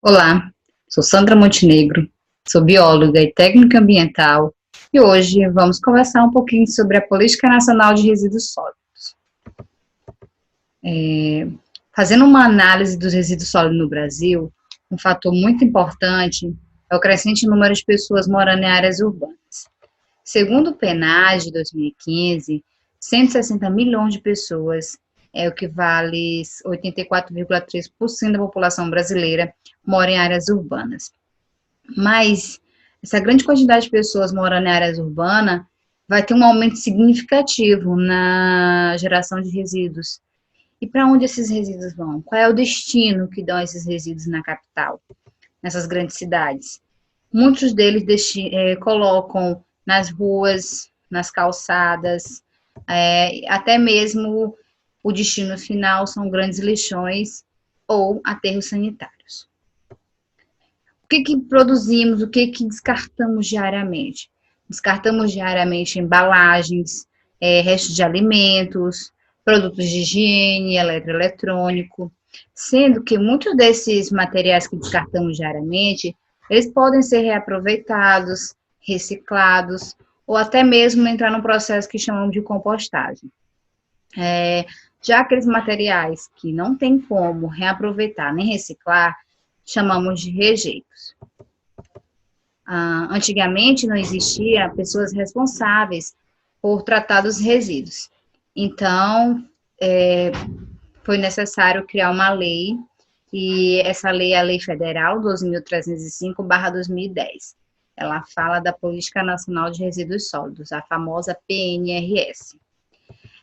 Olá, sou Sandra Montenegro, sou bióloga e técnica ambiental e hoje vamos conversar um pouquinho sobre a Política Nacional de Resíduos Sólidos. Fazendo uma análise dos resíduos sólidos no Brasil, um fator muito importante é o crescente número de pessoas morando em áreas urbanas. Segundo o PNAD de 2015, 160 milhões de pessoas, o que vale 84,3% da população brasileira, mora em áreas urbanas. Mas essa grande quantidade de pessoas morando em áreas urbanas vai ter um aumento significativo na geração de resíduos. E para onde esses resíduos vão? Qual é o destino que dão esses resíduos na capital, nessas grandes cidades? Muitos deles colocam nas ruas, nas calçadas, até mesmo o destino final são grandes lixões ou aterros sanitários. O que produzimos, o que descartamos diariamente? Descartamos diariamente embalagens, restos de alimentos, produtos de higiene, eletroeletrônico, sendo que muitos desses materiais que descartamos diariamente, eles podem ser reaproveitados, reciclados, ou até mesmo entrar num processo que chamamos de compostagem. Já aqueles materiais que não tem como reaproveitar nem reciclar, chamamos de rejeitos. Antigamente não existia pessoas responsáveis por tratar dos resíduos. Então, foi necessário criar uma lei, e essa lei é a Lei Federal 12.305/2010. Ela fala da Política Nacional de Resíduos Sólidos, a famosa PNRS.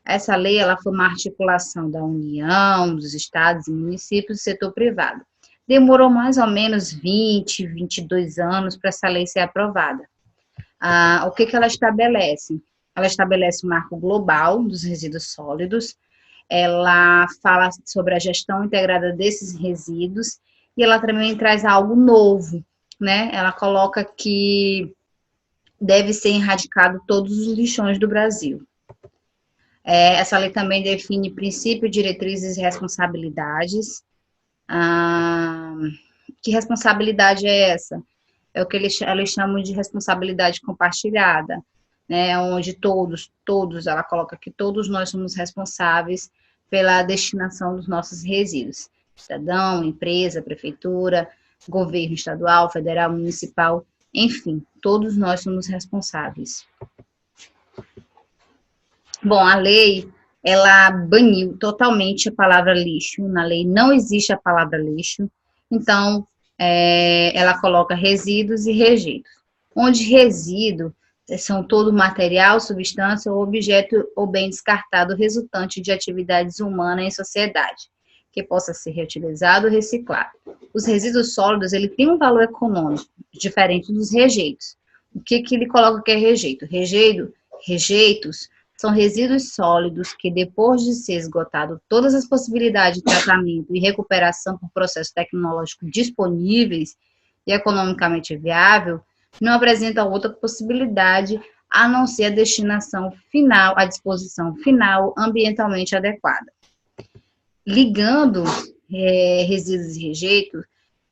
Essa lei ela foi uma articulação da União, dos estados e municípios do setor privado. Demorou mais ou menos 20, 22 anos para essa lei ser aprovada. O que ela estabelece? Ela estabelece um marco global dos resíduos sólidos, ela fala sobre a gestão integrada desses resíduos e ela também traz algo novo, né? Ela coloca que deve ser erradicado todos os lixões do Brasil. Essa lei também define princípios, diretrizes e responsabilidades. Que responsabilidade é essa? É o que eles chamam de responsabilidade compartilhada, né? Onde todos, ela coloca que todos nós somos responsáveis pela destinação dos nossos resíduos. Cidadão, empresa, prefeitura, governo estadual, federal, municipal, enfim, todos nós somos responsáveis. Bom, a lei, ela baniu totalmente a palavra lixo. Na lei não existe a palavra lixo. Então, ela coloca resíduos e rejeitos. Onde resíduo são todo material, substância ou objeto ou bem descartado resultante de atividades humanas em sociedade, que possa ser reutilizado ou reciclado. Os resíduos sólidos, ele tem um valor econômico, diferente dos rejeitos. O que ele coloca que é rejeito? Rejeitos são resíduos sólidos que, depois de ser esgotado todas as possibilidades de tratamento e recuperação por processo tecnológico disponíveis e economicamente viável, não apresentam outra possibilidade a não ser a destinação final, a disposição final ambientalmente adequada. Ligando resíduos e rejeitos,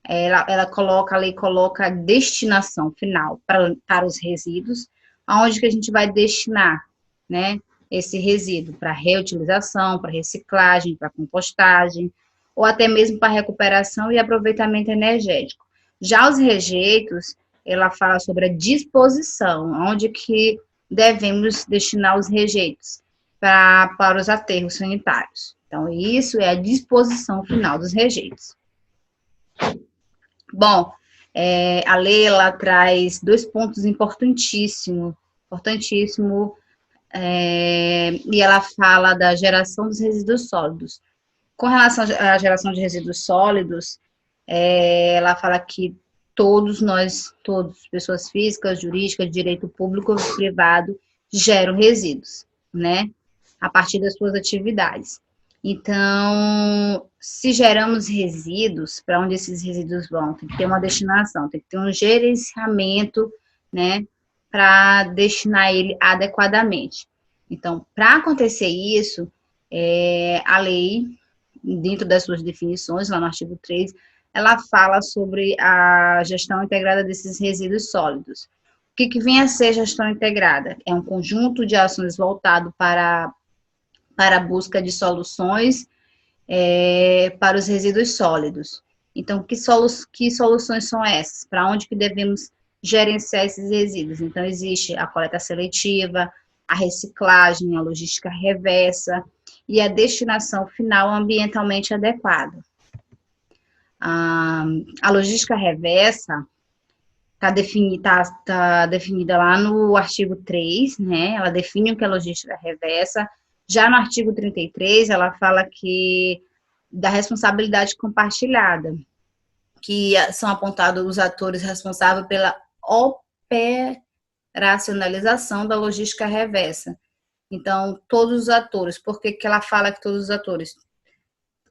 a lei coloca a destinação final para os resíduos, aonde que a gente vai destinar, né, esse resíduo para reutilização, para reciclagem, para compostagem, ou até mesmo para recuperação e aproveitamento energético. Já os rejeitos, ela fala sobre a disposição, onde que devemos destinar os rejeitos para os aterros sanitários. Então, isso é a disposição final dos rejeitos. Bom, a lei, ela traz 2 pontos importantíssimos, e ela fala da geração dos resíduos sólidos. Com relação à geração de resíduos sólidos, ela fala que todos nós, pessoas físicas, jurídicas, de direito público ou privado, geram resíduos, né? A partir das suas atividades. Então, se geramos resíduos, para onde esses resíduos vão? Tem que ter uma destinação, tem que ter um gerenciamento, né? Para destinar ele adequadamente. Então, para acontecer isso, a lei, dentro das suas definições, lá no artigo 3, ela fala sobre a gestão integrada desses resíduos sólidos. O que vem a ser gestão integrada? É um conjunto de ações voltado para a busca de soluções para os resíduos sólidos. Então, que soluções são essas? Para onde que devemos gerenciar esses resíduos? Então, existe a coleta seletiva, a reciclagem, a logística reversa e a destinação final ambientalmente adequada. A logística reversa está definida lá no artigo 3, né? Ela define o que é logística reversa. Já no artigo 33, ela fala que da responsabilidade compartilhada, que são apontados os atores responsáveis pela operacionalização da logística reversa. Então, todos os atores, por que ela fala que todos os atores?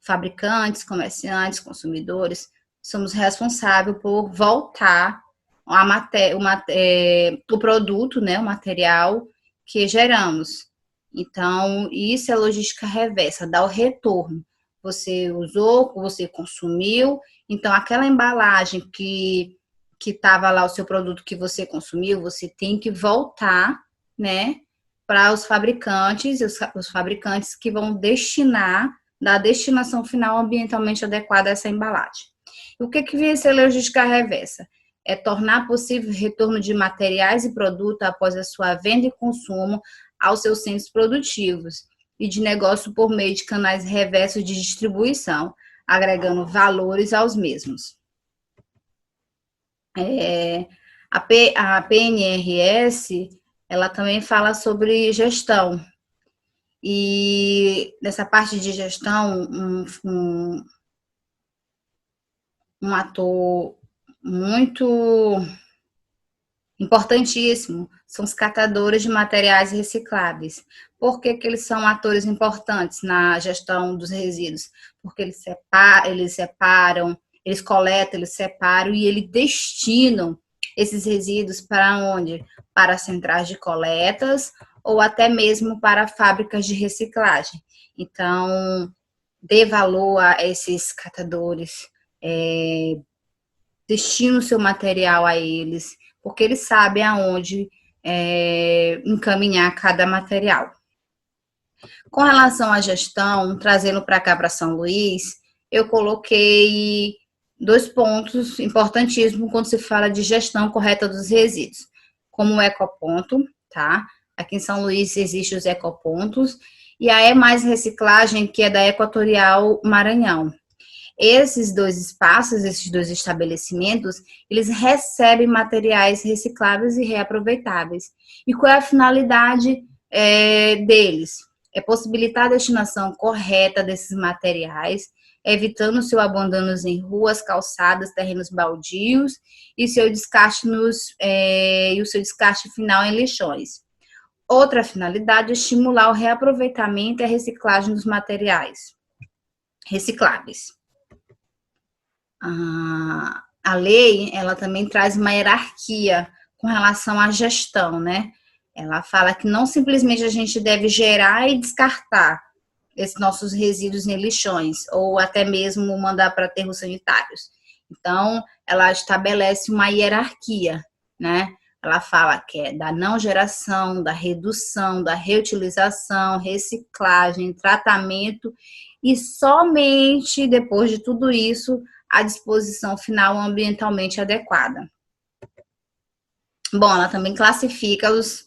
Fabricantes, comerciantes, consumidores, somos responsáveis por voltar o produto, né, o material que geramos. Então, isso é logística reversa, dá o retorno. Você usou, você consumiu, então aquela embalagem que estava lá, o seu produto que você consumiu, você tem que voltar, né, para os fabricantes que vão da destinação final ambientalmente adequada a essa embalagem. E o que vem a ser logística reversa? É tornar possível o retorno de materiais e produtos após a sua venda e consumo aos seus centros produtivos e de negócio por meio de canais reversos de distribuição, agregando valores aos mesmos. A PNRS, ela também fala sobre gestão. E nessa parte de gestão, um ator muito importantíssimo são os catadores de materiais recicláveis. Por que eles são atores importantes na gestão dos resíduos? Porque eles separam, eles coletam, eles separam e eles destinam esses resíduos para onde? Para centrais de coletas ou até mesmo para fábricas de reciclagem. Então, dê valor a esses catadores, destina o seu material a eles, porque eles sabem aonde encaminhar cada material. Com relação à gestão, trazendo para cá, para São Luís, eu coloquei 2 pontos importantíssimos quando se fala de gestão correta dos resíduos, como o ecoponto, tá? Aqui em São Luís existem os ecopontos, e a Mais Reciclagem, que é da Equatorial Maranhão. Esses 2 espaços, esses 2 estabelecimentos, eles recebem materiais recicláveis e reaproveitáveis. E qual é a finalidade deles? É possibilitar a destinação correta desses materiais, evitando seu abandono em ruas, calçadas, terrenos baldios e seu descarte o seu descarte final em lixões. Outra finalidade é estimular o reaproveitamento e a reciclagem dos materiais recicláveis. A lei, ela também traz uma hierarquia com relação à gestão, né? Ela fala que não simplesmente a gente deve gerar e descartar esses nossos resíduos em lixões, ou até mesmo mandar para aterros sanitários. Então, ela estabelece uma hierarquia, né? Ela fala que é da não geração, da redução, da reutilização, reciclagem, tratamento, e somente depois de tudo isso, a disposição final ambientalmente adequada. Bom, ela também classifica os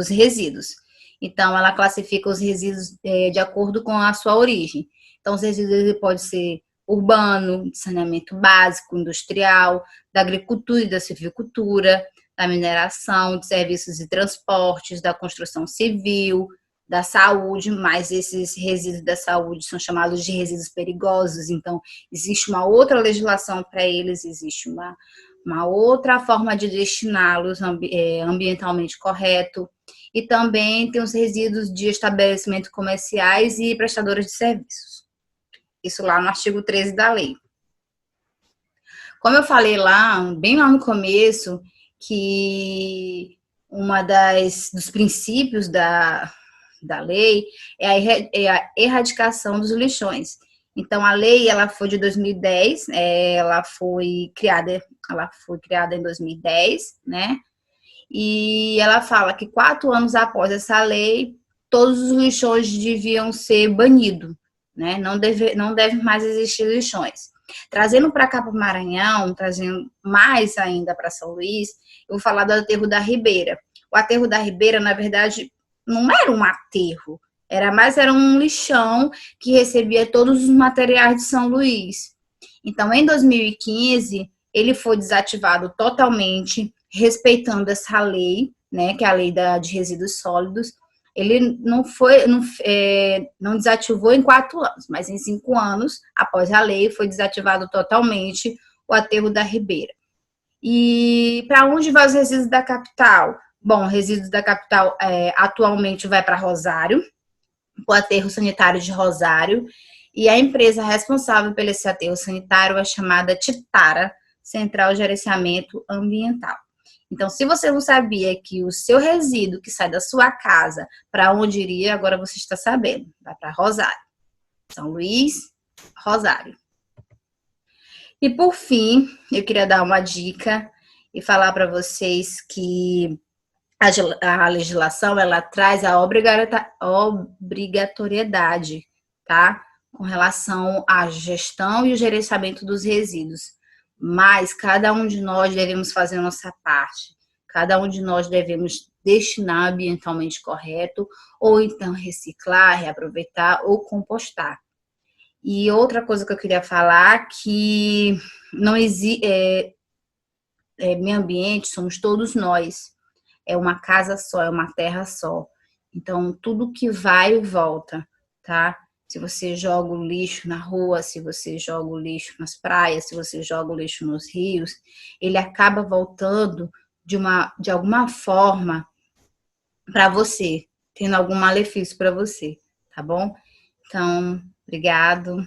resíduos. Então, ela classifica os resíduos de acordo com a sua origem. Então, os resíduos podem ser urbano, de saneamento básico, industrial, da agricultura e da silvicultura, da mineração, de serviços e transportes, da construção civil, da saúde, mas esses resíduos da saúde são chamados de resíduos perigosos. Então, existe uma outra legislação para eles, existe uma outra forma de destiná-los ambientalmente correto. E também tem os resíduos de estabelecimentos comerciais e prestadores de serviços. Isso lá no artigo 13 da lei. Como eu falei bem lá no começo, que dos princípios da lei é a erradicação dos lixões. Então, a lei, ela foi de 2010, ela foi criada em 2010, né? E ela fala que 4 anos após essa lei, todos os lixões deviam ser banidos, né? Não deve mais existir lixões. Trazendo para cá para o Maranhão, trazendo mais ainda para São Luís, eu vou falar do aterro da Ribeira. O aterro da Ribeira, na verdade, não era um aterro, era um lixão que recebia todos os materiais de São Luís. Então, em 2015, ele foi desativado totalmente, respeitando essa lei, né, que é a lei de resíduos sólidos. Ele não desativou em 4 anos, mas em 5 anos, após a lei, foi desativado totalmente o aterro da Ribeira. E para onde vai os resíduos da capital? Bom, resíduos da capital atualmente vai para Rosário, o aterro sanitário de Rosário, e a empresa responsável pelo esse aterro sanitário é chamada Titara, Central de Gerenciamento Ambiental. Então, se você não sabia que o seu resíduo que sai da sua casa, para onde iria, agora você está sabendo. Vai para Rosário. São Luís, Rosário. E por fim, eu queria dar uma dica e falar para vocês que a legislação, ela traz a obrigatoriedade, tá? Com relação à gestão e o gerenciamento dos resíduos. Mas cada um de nós devemos fazer a nossa parte. Cada um de nós devemos destinar ambientalmente correto, ou então reciclar, reaproveitar ou compostar. E outra coisa que eu queria falar, que não existe, meio ambiente somos todos nós. É uma casa só, é uma terra só. Então, tudo que vai e volta, tá? Se você joga o lixo na rua, se você joga o lixo nas praias, se você joga o lixo nos rios, ele acaba voltando de alguma forma para você, tendo algum malefício para você, tá bom? Então, obrigado.